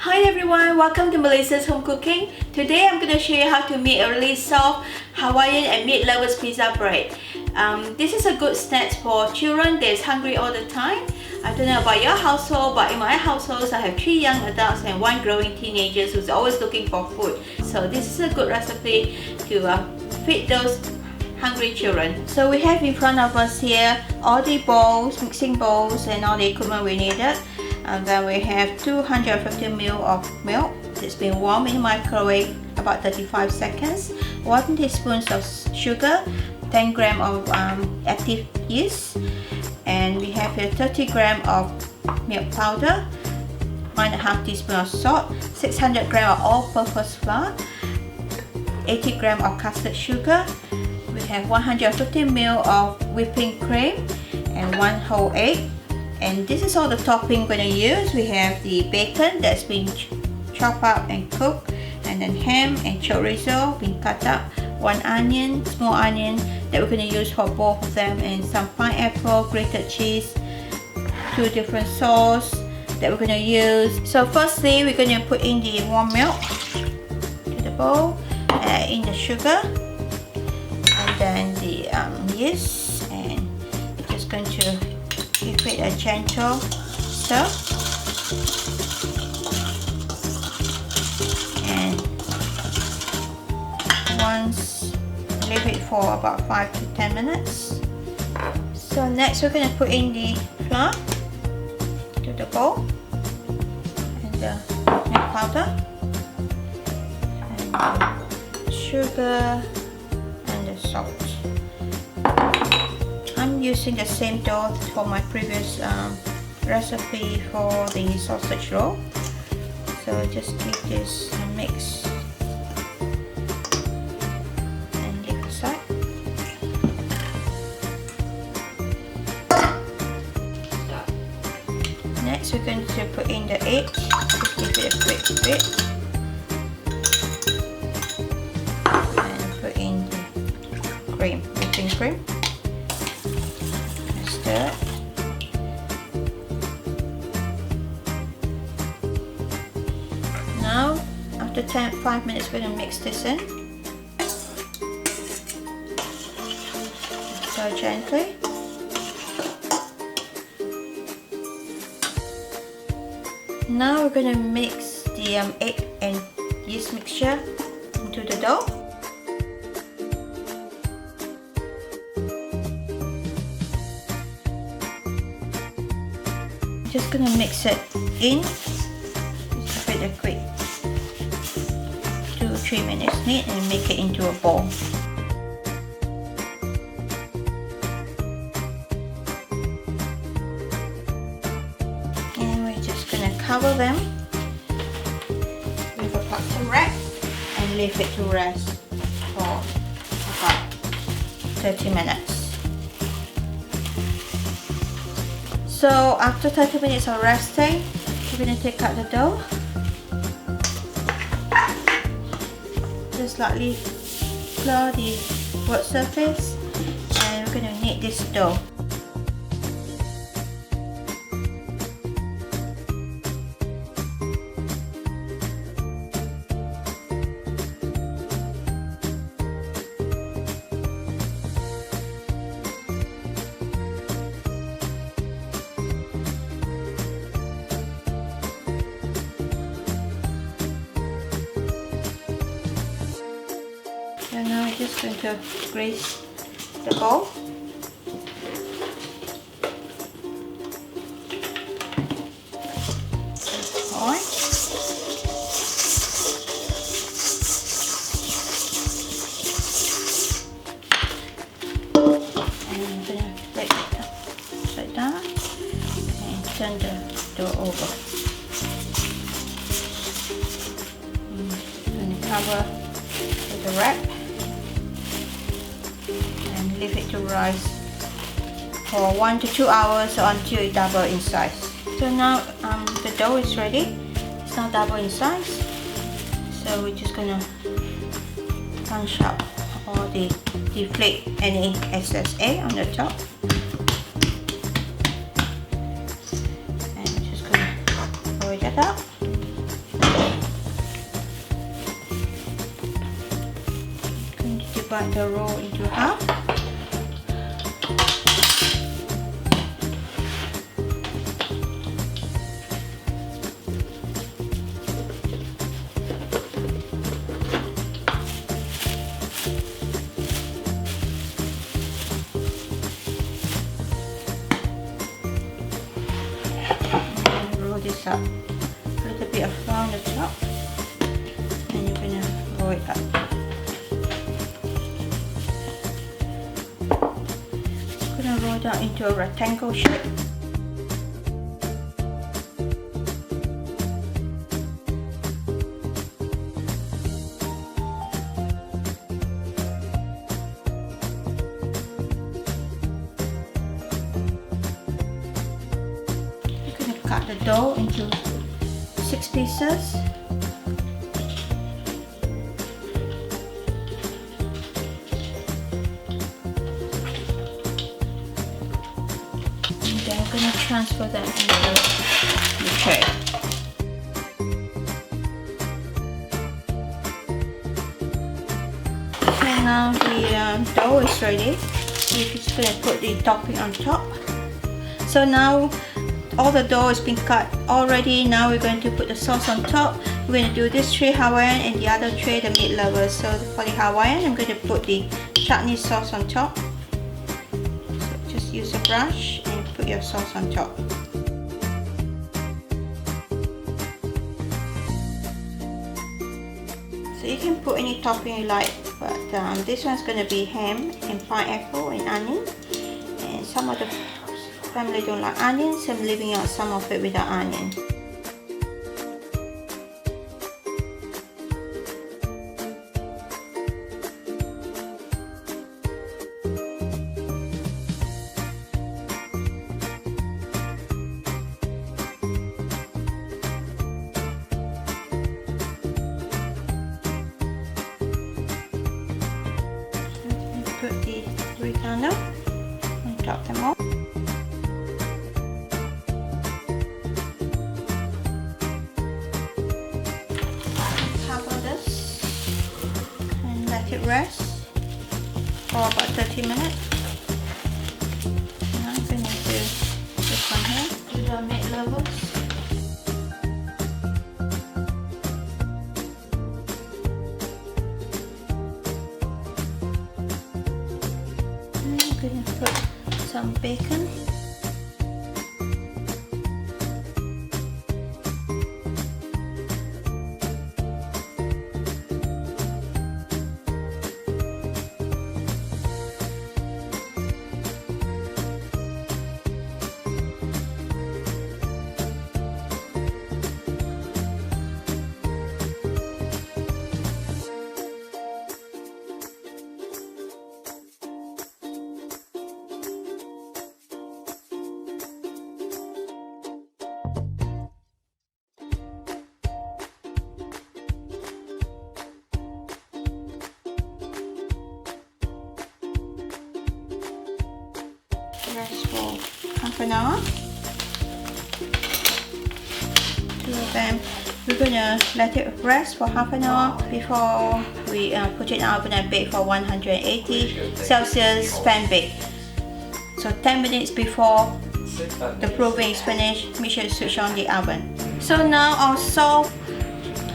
Hi everyone, welcome to Melissa's Home Cooking. Today I'm going to show you how to make a really soft Hawaiian and meat lovers pizza bread. This is a good snack for children that's hungry all the time. I don't know about your household, but in my household I have 3 young adults and 1 growing teenager who's always looking for food. So this is a good recipe to feed those hungry children. So we have in front of us here all the bowls, mixing bowls and all the equipment we needed. And then we have 250 ml of milk. It's been warmed in the microwave about 35 seconds. 1 teaspoon of sugar, 10 grams of active yeast, and we have here 30 grams of milk powder, 1.5 teaspoon of salt, 600 grams of all-purpose flour, 80 grams of custard sugar. We have 150 ml of whipping cream and 1 whole egg. And this is all the topping we're going to use. We have the bacon that's been chopped up and cooked, and then ham and chorizo been cut up, 1 onion, small onion that we're going to use for both of them, and some pineapple, grated cheese, 2 different sauce that we're going to use. So firstly, we're going to put in the warm milk to the bowl, add in the sugar, and then the yeast, and we're just going to give it a gentle stir, and once leave it for about 5 to 10 minutes. So next we're going to put in the flour to the bowl and the milk powder and the sugar and the salt. I'm using the same dough for my previous recipe for the sausage roll. So just give this a mix and leave aside. Next we're going to put in the egg. Just give it a quick beat and put in the cream, whipping cream. Stir. Now after 5 minutes we're going to mix this in. Stir gently. Now we're going to mix the egg and yeast mixture into the dough. Just gonna mix it in. Just give it a quick 2-3 minutes neat and make it into a ball. And we're just gonna cover them with a cotton wrap and leave it to rest for about 30 minutes. So after 30 minutes of resting, we're going to take out the dough. Just lightly flour the work surface, and we're going to knead this dough. And now we're just going to grease the bowl. Oil. And I'm going to flip it upside down and turn the dough over. I'm going to cover with a wrap. Leave it to rise for 1 to 2 hours until it doubles in size. So now the dough is ready. It's now double in size. So we're just gonna punch out or deflate any excess air on the top. And just gonna roll that out. divide the roll into half. This up, a little bit of flour on the top, and you're gonna roll it up. I'm gonna roll that into a rectangle shape. Cut the dough into 6 pieces. And then I'm going to transfer that into the tray. And now the dough is ready. We're just going to put the topping on top. So now all the dough has been cut already. Now we're going to put the sauce on top. We're going to do this tray Hawaiian and the other tray the meat lovers. So for the Hawaiian, I'm going to put the chutney sauce on top. So just use a brush and put your sauce on top. So you can put any topping you like, but this one's going to be ham and pineapple and onion. And some of the family don't like onions, so I'm leaving out some of it without onion. Put the oregano on top them all. Let it rest for about 30 minutes. And I'm going to do this one here to the meat lovers. And I'm going to put some bacon. Rest for half an hour. Two of them. We're gonna let it rest for half an hour before we put it in the oven and bake for 180 Celsius fan bake. So 10 minutes before the proving is finished, make sure to switch on the oven. So now our soft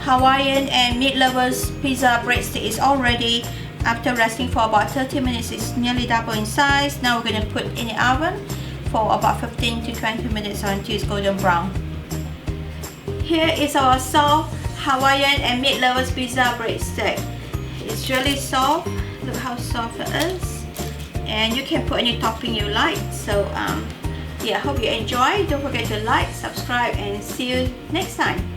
Hawaiian and meat lovers pizza breadstick is all ready. After resting for about 30 minutes, it's nearly double in size. Now we're going to put it in the oven for about 15 to 20 minutes until it's golden brown. Here is our soft Hawaiian and meat lovers pizza breadstick. It's really soft. Look how soft it is. And you can put any topping you like. So yeah, hope you enjoy. Don't forget to like, subscribe, and see you next time.